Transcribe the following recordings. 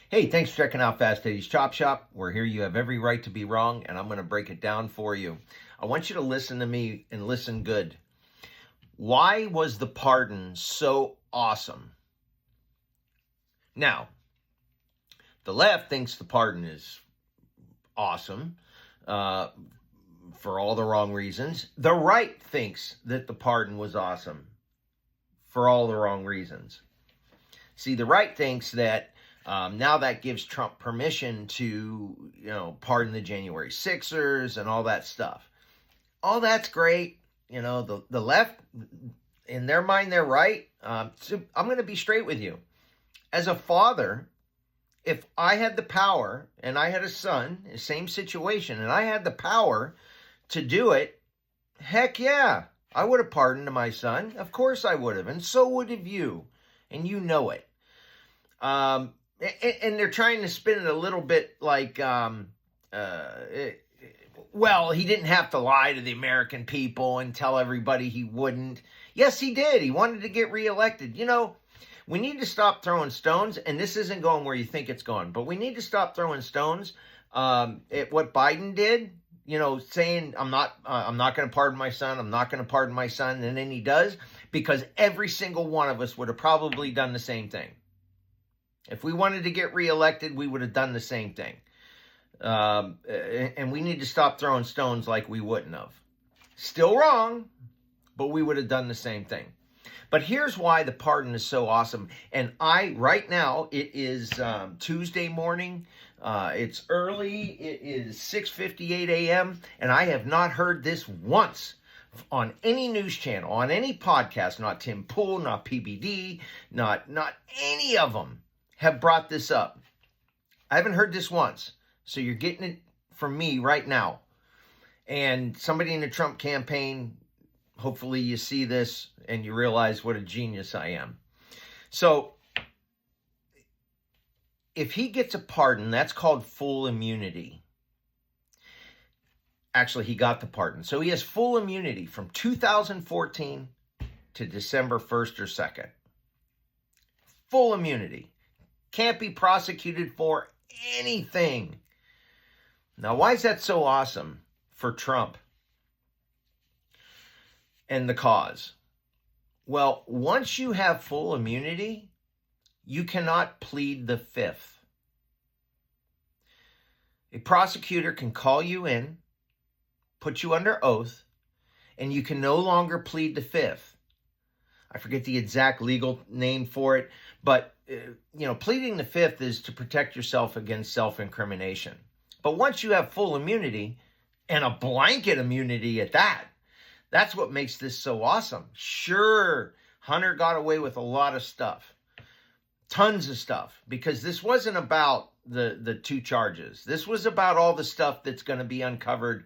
Hey, thanks for checking out Fast Eddie's Chop Shop. We're here. You have every right to be wrong, and I'm going to break it down for you. I want you to listen to me and listen good. Why was the pardon so awesome? Now, the left thinks the pardon is awesome for all the wrong reasons. The right thinks that the pardon was awesome for all the wrong reasons. See, the right thinks that now that gives Trump permission to, pardon the January Sixers and all that stuff. All that's great. The left, in their mind, they're right. So I'm going to be straight with you. As a father, if I had the power and I had a son, the same situation, and I had the power to do it, heck yeah, I would have pardoned my son. Of course I would have. And so would have you. And you know it. And they're trying to spin it a little bit like, well, he didn't have to lie to the American people and tell everybody he wouldn't. Yes, he did. He wanted to get reelected. We need to stop throwing stones, and this isn't going where you think it's going, but we need to stop throwing stones at what Biden did, saying, I'm not going to pardon my son. I'm not going to pardon my son. And then he does, because every single one of us would have probably done the same thing. If we wanted to get reelected, we would have done the same thing. And we need to stop throwing stones like we wouldn't have. Still wrong, but we would have done the same thing. But here's why the pardon is so awesome. And right now, it is Tuesday morning. It's early. It is 6:58 a.m. And I have not heard this once on any news channel, on any podcast, not Tim Pool, not PBD, not any of them have brought this up. I haven't heard this once. So you're getting it from me right now. And somebody in the Trump campaign, hopefully you see this and you realize what a genius I am. So if he gets a pardon, that's called full immunity. Actually, he got the pardon. So he has full immunity from 2014 to December 1st or 2nd. Full immunity. Can't be prosecuted for anything. Now, why is that so awesome for Trump and the cause? Well, once you have full immunity, you cannot plead the fifth. A prosecutor can call you in, put you under oath, and you can no longer plead the fifth. I forget the exact legal name for it, but pleading the fifth is to protect yourself against self-incrimination. But once you have full immunity, and a blanket immunity at that, that's what makes this so awesome. Sure, Hunter got away with a lot of stuff, tons of stuff, because this wasn't about the two charges. This was about all the stuff that's going to be uncovered.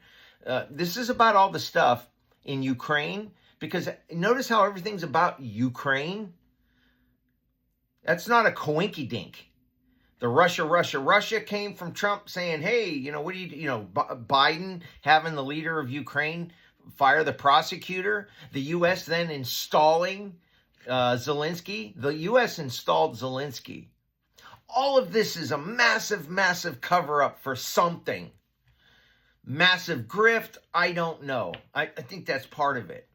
This is about all the stuff in Ukraine, because notice how everything's about Ukraine. That's not a coinky-dink. The Russia came from Trump saying, hey, what do Biden having the leader of Ukraine fire the prosecutor, the U.S. then installing Zelensky. The U.S. installed Zelensky. All of this is a massive, massive cover-up for something. Massive grift, I don't know. I think that's part of it.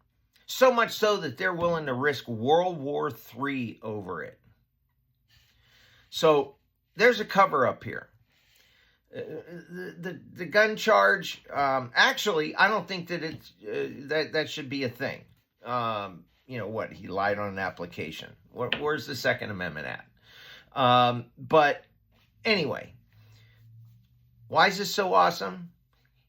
So much so that they're willing to risk World War III over it. So there's a cover-up here. The gun charge, actually, I don't think that it's that should be a thing. What, he lied on an application. Where's the Second Amendment at? But anyway, why is this so awesome?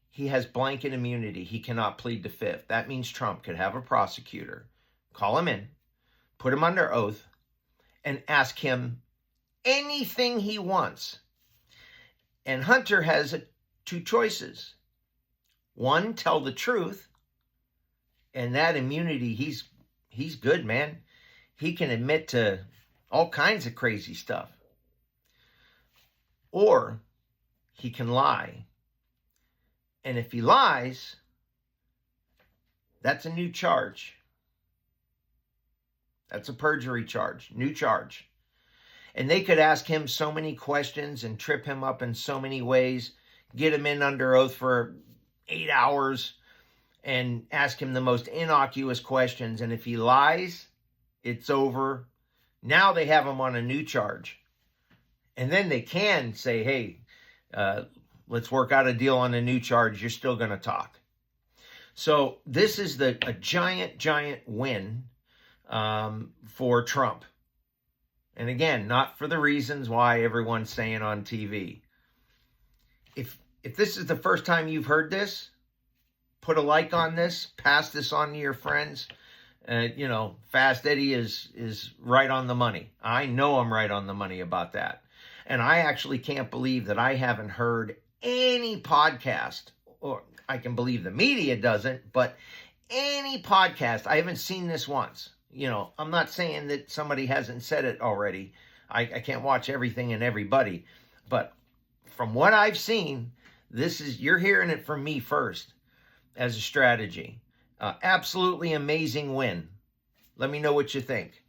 He has blanket immunity. He cannot plead the fifth. That means Trump could have a prosecutor, call him in, put him under oath, and ask him anything he wants. And Hunter has two choices. One, tell the truth. And that immunity, he's good, man. He can admit to all kinds of crazy stuff. Or he can lie. And if he lies, that's a new charge. That's a perjury charge, new charge. And they could ask him so many questions and trip him up in so many ways, get him in under oath for 8 hours and ask him the most innocuous questions. And if he lies, it's over. Now they have him on a new charge. And then they can say, hey, let's work out a deal on a new charge. You're still going to talk. So this is a giant, giant win for Trump. And again, not for the reasons why everyone's saying on TV. If this is the first time you've heard this, put a like on this, pass this on to your friends. Fast Eddie is right on the money. I know I'm right on the money about that. And I actually can't believe that I haven't heard any podcast, or I can believe the media doesn't, but any podcast, I haven't seen this once. I'm not saying that somebody hasn't said it already. I can't watch everything and everybody. But from what I've seen, you're hearing it from me first as a strategy. Absolutely amazing win. Let me know what you think.